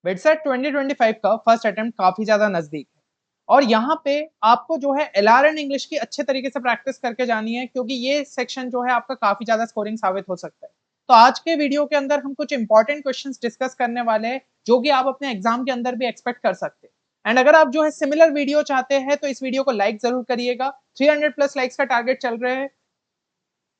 BITSAT 2025 का first attempt काफी ज्यादा नजदीक है और यहाँ पे आपको जो है एलआर एंड इंग्लिश की अच्छे तरीके से प्रैक्टिस करके जानी है, क्योंकि ये सेक्शन जो है आपका काफी ज्यादा स्कोरिंग साबित हो सकता है। तो आज के वीडियो के अंदर हम कुछ इंपॉर्टेंट क्वेश्चंस डिस्कस करने वाले हैं जो कि आप अपने एग्जाम के अंदर भी एक्सपेक्ट कर सकते हैं। एंड अगर आप जो है सिमिलर वीडियो चाहते हैं तो इस वीडियो को लाइक जरूर करिएगा। 300 प्लस लाइक्स का टारगेट चल रहे हैं,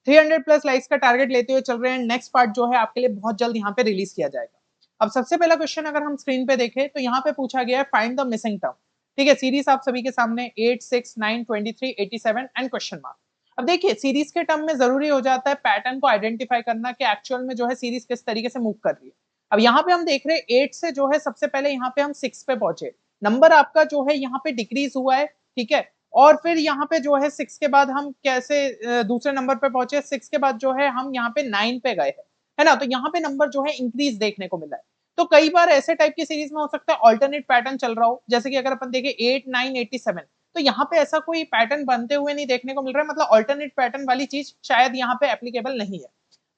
300 प्लस लाइक्स का टारगेट लेते हुए चल रहे हैं। नेक्स्ट पार्ट जो है आपके लिए बहुत जल्द यहाँ पे रिलीज किया जाएगा। अब सबसे पहला क्वेश्चन अगर हम स्क्रीन पे देखें तो यहाँ पे पूछा गया है फाइंड द मिसिंग टर्म। ठीक है, सीरीज आप सभी के सामने 8, 6, 9, 23, 87 एंड क्वेश्चन मार्क। अब देखिए सीरीज के टर्म में जरूरी हो जाता है पैटर्न को आइडेंटिफाई करना कि एक्चुअल में जो है सीरीज किस तरीके से मूव कर रही है। अब यहाँ पे हम देख रहे हैं 8 से जो है सबसे पहले यहाँ पे हम 6 पे पहुंचे, नंबर आपका जो है यहाँ पे डिक्रीज हुआ है। ठीक है, और फिर यहाँ पे जो है 6 के बाद हम कैसे दूसरे नंबर पे पहुंचे, 6 के बाद जो है हम यहाँ पे 9 पे गए हैं, है ना। तो यहाँ पे नंबर जो है इंक्रीज देखने को मिला है। तो कई बार ऐसे टाइप की सीरीज में हो सकता है ऑल्टरनेट पैटर्न चल रहा हो, जैसे कि अगर अपन देखें 8, 9, 87, तो यहाँ पे ऐसा कोई पैटर्न बनते हुए नहीं देखने को मिल रहा है, मतलब ऑल्टरनेट पैटर्न वाली चीज शायद यहाँ पे एप्लीकेबल नहीं है।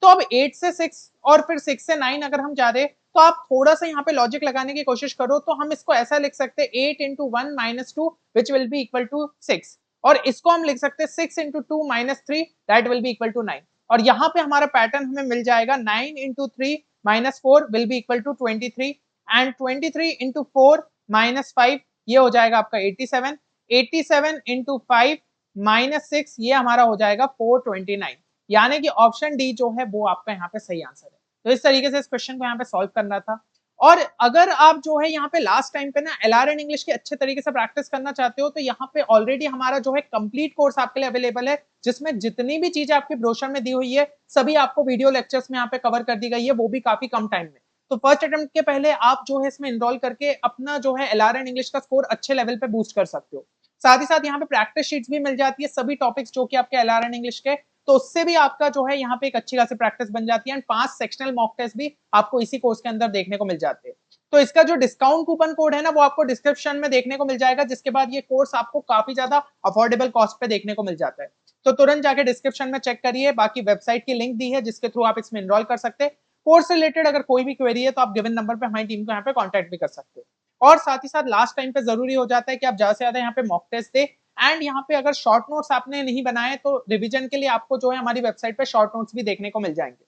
तो अब 8 से 6 और फिर 6 से 9 अगर हम जा रहे तो आप थोड़ा सा यहाँ पे लॉजिक लगाने की कोशिश करो, तो हम इसको ऐसा लिख सकते हैं 8 into 1 minus 2 which will be equal to 6, और इसको हम लिख सकते हैं 6 into 2 minus 3 that will be equal to 9। और यहाँ पे हमारा पैटर्न हमें मिल जाएगा 9 into 3 minus 4 will be equal to 23 and 23 into 4 minus 5 ये हो जाएगा आपका 87, 87 इंटू 5 माइनस 6 ये हमारा हो जाएगा 429, यानी कि ऑप्शन डी जो है वो आपका यहाँ पे सही आंसर है। तो इस तरीके से इस क्वेश्चन को यहाँ पे सॉल्व करना था। और अगर आप जो है यहाँ पे लास्ट टाइम पे ना एलआर एंड इंग्लिश के अच्छे तरीके से प्रैक्टिस करना चाहते हो तो यहाँ पे ऑलरेडी हमारा जो है कंप्लीट कोर्स आपके लिए अवेलेबल है, जिसमें जितनी भी चीजें आपकी ब्रोशर में दी हुई है सभी आपको वीडियो लेक्चर्स में यहाँ पे कवर कर दी गई है, वो भी काफी कम टाइम में। तो फर्स्ट अटेम्प्ट के पहले आप जो है इसमें इनरोल करके अपना जो है एलआर एंड इंग्लिश का स्कोर अच्छे लेवल पे बूस्ट कर सकते हो। साथ ही साथ यहाँ पे प्रैक्टिस शीट्स भी मिल जाती है सभी टॉपिक्स जो कि आपके एलआर एंड इंग्लिश के, तो उससे भी आपका जो है यहाँ पे एक अच्छी खासी प्रैक्टिस बन जाती है। एंड 5 सेक्शनल मॉक टेस्ट भी आपको इसी कोर्स के अंदर देखने को मिल जाते हैं। तो इसका जो डिस्काउंट कूपन कोड है ना वो आपको डिस्क्रिप्शन में देखने को मिल जाएगा, जिसके बाद ये कोर्स आपको काफी ज्यादा अफोर्डेबल कॉस्ट पे देखने को मिल जाता है। तो तुरंत जाके डिस्क्रिप्शन में चेक करिए, बाकी वेबसाइट की लिंक दी है जिसके थ्रू आप इसमें इनरोल कर सकते हैं। कोर्स रिलेटेड अगर कोई भी क्वेरी है तो आप गिवन नंबर पे हमारी टीम को यहाँ पे कॉन्टैक्ट भी कर सकते हो। और साथ ही साथ लास्ट टाइम पे जरूरी हो जाता है कि आप ज्यादा से ज्यादा यहाँ पे मॉक टेस्ट दे। एंड यहाँ पे अगर शॉर्ट नोट्स आपने नहीं बनाए तो रिवीजन के लिए आपको जो है हमारी वेबसाइट पे शॉर्ट नोट्स भी देखने को मिल जाएंगे,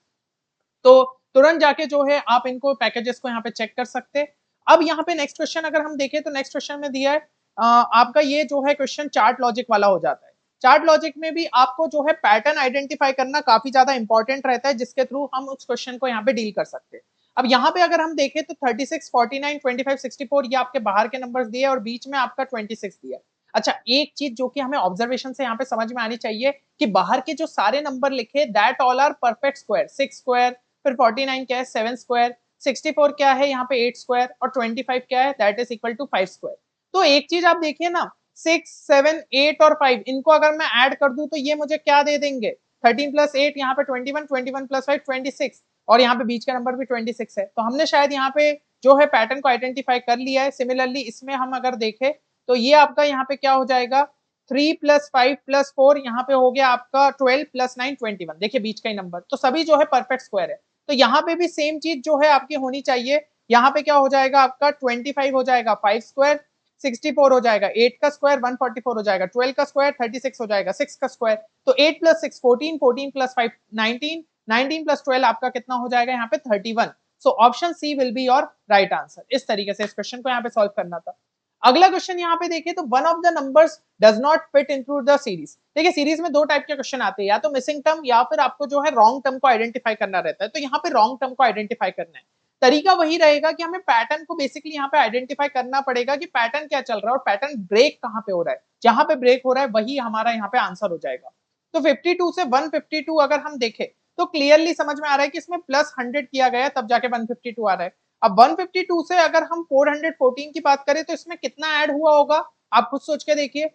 तो तुरंत जाके जो है आप इनको पैकेजेस को यहाँ पे चेक कर सकते हैं। अब यहाँ पे नेक्स्ट क्वेश्चन अगर हम देखें तो नेक्स्ट क्वेश्चन में दिया है आपका ये जो है क्वेश्चन चार्ट लॉजिक वाला हो जाता है। चार्ट लॉजिक में भी आपको जो है पैटर्न आइडेंटिफाई करना काफी ज्यादा इंपॉर्टेंट रहता है, जिसके थ्रू हम उस क्वेश्चन को यहाँ पे डील कर सकते हैं। अब यहाँ पे अगर हम देखें तो 36, 49, 25, 64 ये आपके बाहर के नंबर्स दिए और बीच में आपका 26 दिया है। अच्छा, एक चीज जो कि हमें ऑब्जर्वेशन से यहाँ पे समझ में आनी चाहिए कि बाहर के जो सारे नंबर लिखे that all are perfect square. 6 square, फिर 49 क्या है 7 स्क्वायर, 64 क्या है यहाँ पे 8 स्क्वायर, और 25 क्या है that is equal to 5 square. तो एक चीज आप देखिए ना, 6, 7, 8 और 5 इनको अगर मैं ऐड कर दूं तो ये मुझे क्या दे देंगे, 13 प्लस 8 यहाँ पे 21, 21 प्लस 5 26, और यहाँ पे बीच का नंबर भी 26 है। तो हमने शायद यहाँ पे जो है पैटर्न को आइडेंटिफाई कर लिया है। सिमिलरली इसमें हम अगर देखें तो ये आपका यहाँ पे क्या हो जाएगा, 3 प्लस 5 प्लस 4 यहाँ पे हो गया आपका 12 प्लस 9 21, देखिए बीच का ही नंबर, तो सभी जो है परफेक्ट स्क्वायर है। तो यहाँ पे भी सेम चीज जो है आपकी होनी चाहिए। यहाँ पे क्या हो जाएगा आपका 25 हो जाएगा 5 स्क्वायर, 64 हो जाएगा 8 का स्क्वायर 144 हो जाएगा, 12 का स्क्वायर 36 हो जाएगा 6 का स्क्वायर, तो 8 प्लस 6 14, 14 प्लस 5 19, 19 प्लस 12 आपका कितना हो जाएगा यहाँ पे 31। So option C will be your right answer. इस तरीके से इस क्वेश्चन को यहाँ पे सॉल्व करना था। अगला क्वेश्चन यहाँ पे देखिए तो one of the numbers does not fit into the series. देखिए सीरीज में दो टाइप के क्वेश्चन आते हैं, या तो मिसिंग टर्म या फिर आपको जो है रॉन्ग टर्म को आइडेंटिफाई करना रहता है। तो यहाँ पे रॉन्ग टर्म को आइडेंटिफाई करना है, तरीका वही रहेगा कि हमें पैटर्न को बेसिकली यहाँ पे आइडेंटिफाई करना पड़ेगा कि पैटर्न क्या चल रहा है और पैटर्न ब्रेक कहाँ पे हो रहा है। जहां पे ब्रेक हो रहा है वही हमारा यहाँ पे आंसर हो जाएगा। तो 52 से 152 अगर हम देखें तो क्लियरली समझ में आ रहा है कि इसमें प्लस 100 किया गया तब जाके 152 आ रहा है। अब 152 से अगर हम 414 की बात करें तो इसमें कितना ऐड हुआ होगा आप खुद सोच के देखिए।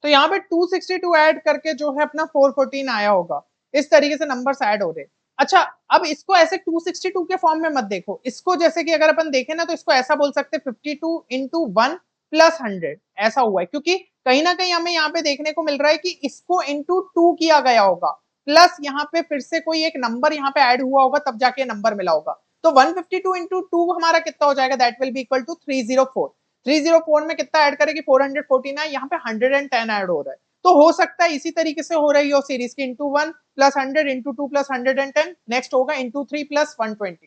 तो यहाँ पे 262 ऐड करके जो है अपना 414 आया होगा। इस तरीके से नंबर्स ऐड हो रहे। अच्छा, अब इसको ऐसे 262 के फॉर्म में मत देखो, इसको जैसे कि अगर अपन देखें ना तो इसको ऐसा बोल सकते हैं 52 इंटू 1 प्लस 100 ऐसा हुआ है, क्योंकि कहीं ना कहीं हमें यहाँ पे देखने को मिल रहा है कि इसको इंटू 2 किया गया होगा, प्लस यहाँ पे फिर से कोई एक नंबर यहाँ पे ऐड हुआ होगा तब जाके नंबर मिला होगा। तो 152 इंटू 2 हमारा कितना हो जाएगा, that will be equal to 304। 304 में कितना ऐड करेगी, 449, यहाँ पे 110 ऐड हो रहा है। तो हो सकता है इसी तरीके से हो रही हो सीरीज की, into 1 plus 100 into 2 plus 110, next होगा इंटू 3 प्लस 120।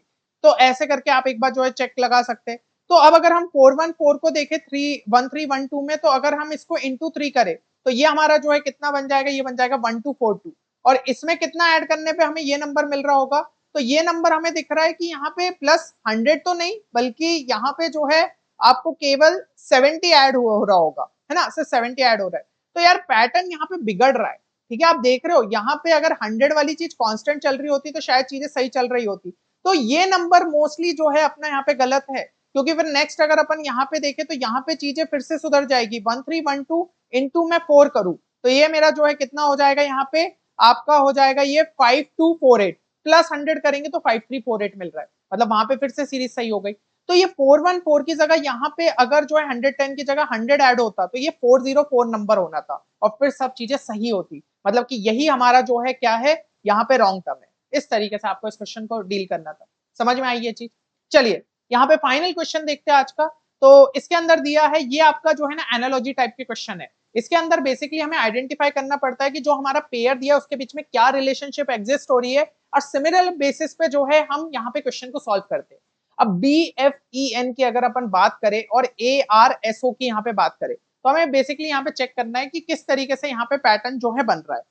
तो ऐसे करके आप एक बार जो है चेक लगा सकते हैं। तो अब अगर हम 414 को देखें 1312 में, तो अगर हम इसको इंटू 3 करें तो ये हमारा जो है कितना बन जाएगा, ये बन जाएगा 1242। और इसमें कितना ऐड करने पे हमें ये नंबर मिल रहा होगा, तो ये नंबर हमें दिख रहा है कि यहाँ पे प्लस 100 तो नहीं, बल्कि यहाँ पे जो है आपको केवल 70 ऐड हो रहा होगा, है ना, सिर्फ 70 ऐड हो रहा है। तो यार पैटर्न यहाँ पे बिगड़ रहा है, ठीक है, आप देख रहे हो यहाँ पे अगर 100 वाली चीज कांस्टेंट चल रही होती तो शायद चीजें सही चल रही होती। तो ये नंबर मोस्टली जो है अपना यहाँ पे गलत है, क्योंकि फिर नेक्स्ट अगर अपन यहाँ पे देखें तो यहाँ पे चीजें फिर से सुधर जाएगी। 1312 इंटू मैं 4 करूं तो ये मेरा जो है कितना हो जाएगा, यहाँ पे आपका हो जाएगा ये 5248 प्लस 100 करेंगे तो 5348 मिल रहा है, मतलब वहां पे फिर से सीरीज सही हो गई। तो ये 414 की जगह यहाँ पे अगर जो है 110 की जगह 100 ऐड होता तो ये 404 नंबर होना था और फिर सब चीजें सही होती, मतलब कि यही हमारा जो है क्या है, यहाँ पे रॉन्ग टर्म है। इस तरीके से आपको इस क्वेश्चन को डील करना था। समझ में आई ये चीज? चलिए यहाँ पे फाइनल क्वेश्चन देखते हैं आज का। तो इसके अंदर दिया है, ये आपका जो है ना एनालॉजी टाइप के क्वेश्चन है। इसके अंदर बेसिकली हमें आइडेंटिफाई करना पड़ता है कि जो हमारा पेयर दिया है उसके बीच में क्या रिलेशनशिप एग्जिस्ट हो रही है, और सिमिलर बेसिस पे जो है हम यहाँ पे क्वेश्चन को सॉल्व करते हैं। अब BFEN की अगर अपन बात करें और ARSO की यहाँ पे बात करें, तो हमें बेसिकली यहाँ पे चेक करना है कि किस तरीके से यहाँ पे पैटर्न जो है बन रहा है।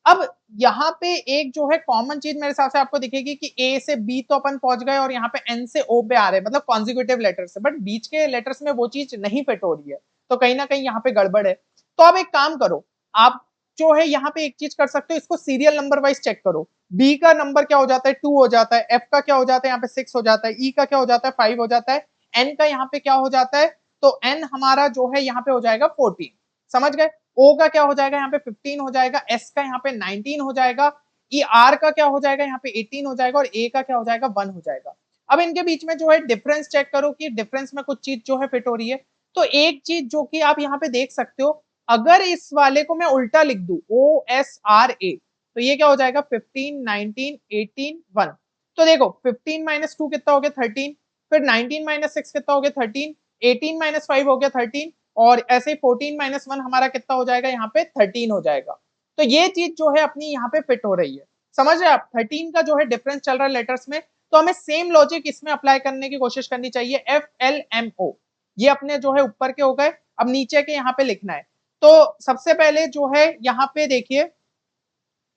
अब यहाँ पे एक जो है कॉमन चीज मेरे हिसाब से आपको दिखेगी कि A से B तो अपन पहुंच गए और यहाँ पे N से O पे आ रहे हैं, मतलब कॉन्जिक्यूटिव लेटर से, बट बीच के लेटर्स में वो चीज नहीं फिट हो रही है, तो कहीं ना कहीं यहाँ पे गड़बड़ है। तो अब एक काम करो, आप जो है यहाँ पे एक चीज कर सकते हो, इसको सीरियल नंबर वाइज चेक करो। B का नंबर क्या हो जाता है, 2 हो जाता है, F का क्या हो जाता है, यहाँ पे 6 हो जाता है, E का क्या हो जाता है, 5 हो जाता है, N का यहाँ पे क्या हो जाता है, तो N हमारा जो है यहाँ पे हो जाएगा 14। समझ गए? O का क्या हो जाएगा, यहाँ पे 15 हो जाएगा, S का यहाँ पे 19 हो जाएगा, R का क्या हो जाएगा, यहाँ पे 18 हो जाएगा, और A का क्या हो जाएगा, 1 हो जाएगा। अब इनके बीच में जो है डिफरेंस चेक करो कि डिफरेंस में कुछ चीज जो है फिट हो रही है। तो एक चीज जो कि आप यहाँ पे देख सकते हो, अगर इस वाले को मैं उल्टा लिख दूं OSRA, तो ये क्या हो जाएगा 15, 19, 18, 1। तो देखो 15 माइनस 2 कितना हो गया 13, फिर 19 माइनस 6 कितना हो गया 13, 18 माइनस 5 हो गया 13, और ऐसे ही 14 माइनस 1 हमारा कितना हो जाएगा, यहाँ पे 13 हो जाएगा। तो ये चीज जो है अपनी यहाँ पे फिट हो रही है। समझ रहे आप, 13 का जो है डिफरेंस चल रहा है लेटर्स में, तो हमें सेम लॉजिक इसमें अप्लाई करने की कोशिश करनी चाहिए। FLMO ये अपने जो है ऊपर के हो गए, अब नीचे के यहाँ पे लिखना है। तो सबसे पहले जो है यहाँ पे देखिए,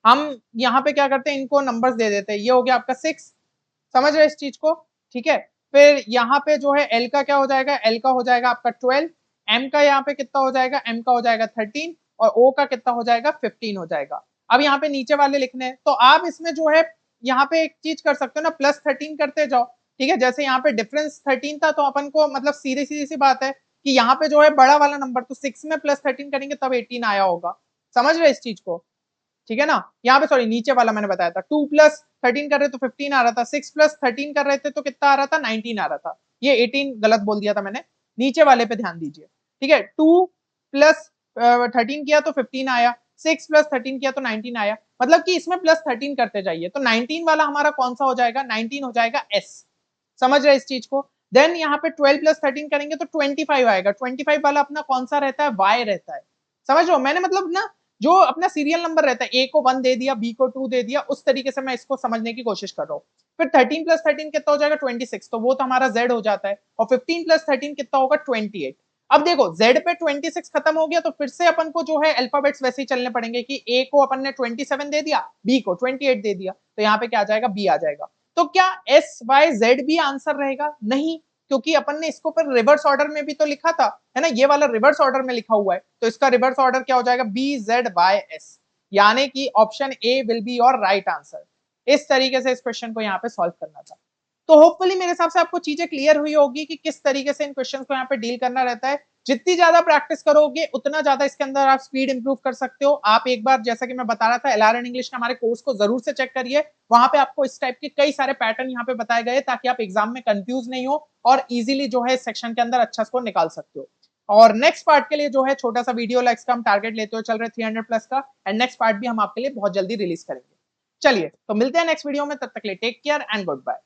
हम यहाँ पे क्या करते हैं, इनको नंबर्स दे देते हैं। ये हो गया आपका 6, समझ रहे इस चीज को, ठीक है। फिर यहाँ पे जो है L का क्या हो जाएगा, L का हो जाएगा आपका 12, M का यहाँ पे कितना हो जाएगा, M का हो जाएगा 13, और O का कितना हो जाएगा 15 हो जाएगा। अब यहाँ पे नीचे वाले लिखने हैं, तो आप इसमें जो है यहाँ पे एक चीज कर सकते हो ना, प्लस 13 करते जाओ, ठीक है। जैसे यहाँ पे डिफरेंस 13 था, तो अपन को मतलब सीधी सीधी सी बात है कि यहाँ पे जो है बड़ा वाला नंबर, तो 6 में प्लस 13 करेंगे तब 18 आया होगा। समझ रहे इस चीज को, ठीक है ना। यहाँ पे सॉरी नीचे वाला मैंने बताया था, 2 प्लस 13 कर रहे तो 15 आ रहा था, 6 प्लस 13 कर रहे थे तो कितना आ रहा था, 19 आ रहा था। ये 18 गलत बोल दिया था मैंने, नीचे वाले पे ध्यान दीजिए, ठीक है। 2 प्लस 13 किया तो 15 आया, 6 प्लस 13 किया तो 19 आया, मतलब कि इसमें प्लस 13 करते जाइए। तो 19 वाला हमारा कौन सा हो जाएगा, 19 हो जाएगा S। समझ रहे इस चीज को। देन यहाँ पे 12 प्लस 13 करेंगे तो 25 आएगा, 25 वाला अपना कौन सा रहता है, Y रहता है। समझ लो, मैंने मतलब ना जो अपना सीरियल नंबर रहता है, A को 1 दे दिया, B को 2 दे दिया, उस तरीके से मैं इसको समझने की कोशिश कर रहा हूँ। फिर 13 प्लस 13 कितना हो जाएगा 26, तो वो तो हमारा Z हो जाता है, और 15 प्लस 13 कितना होगा 28। अब देखो Z पे 26 खत्म हो गया, तो फिर से अपन को जो है अल्फाबेट्स वैसे ही चलने पड़ेंगे कि A को अपन ने 27 दे दिया, B को 28 दे दिया, तो यहाँ पे क्या आ जाएगा, B आ जाएगा। तो क्या SYZ भी आंसर रहेगा, नहीं, क्योंकि अपन ने इसको पर रिवर्स ऑर्डर में भी तो लिखा था, है ना, ये वाला रिवर्स ऑर्डर में लिखा हुआ है, तो इसका रिवर्स ऑर्डर क्या हो जाएगा, BZYS, यानी कि option A will be your right answer. इस तरीके से इस क्वेश्चन को यहाँ पे सॉल्व करना था। तो होपफुली मेरे हिसाब से आपको चीजें क्लियर हुई होगी कि किस तरीके से इन क्वेश्चंस को यहाँ पे डील करना रहता है। जितनी ज्यादा प्रैक्टिस करोगे उतना ज्यादा इसके अंदर आप स्पीड इंप्रूव कर सकते हो। आप एक बार जैसा कि मैं बता रहा था LRN इंग्लिश के हमारे कोर्स को जरूर से चेक करिए, वहां पे आपको इस टाइप के कई सारे पैटर्न यहाँ पे बताए गए ताकि आप एग्जाम में कंफ्यूज नहीं हो और इजीली जो है इस सेक्शन के अंदर अच्छा स्कोर निकाल सकते हो। और नेक्स्ट पार्ट के लिए जो है छोटा सा वीडियो लाइक्स का हम टारगेट लेते हुए चल रहे 300 प्लस का, एंड नेक्स्ट पार्ट भी हम आपके लिए बहुत जल्दी रिलीज करेंगे। चलिए तो मिलते हैं नेक्स्ट वीडियो में, तब तक के लिए take care and good bye.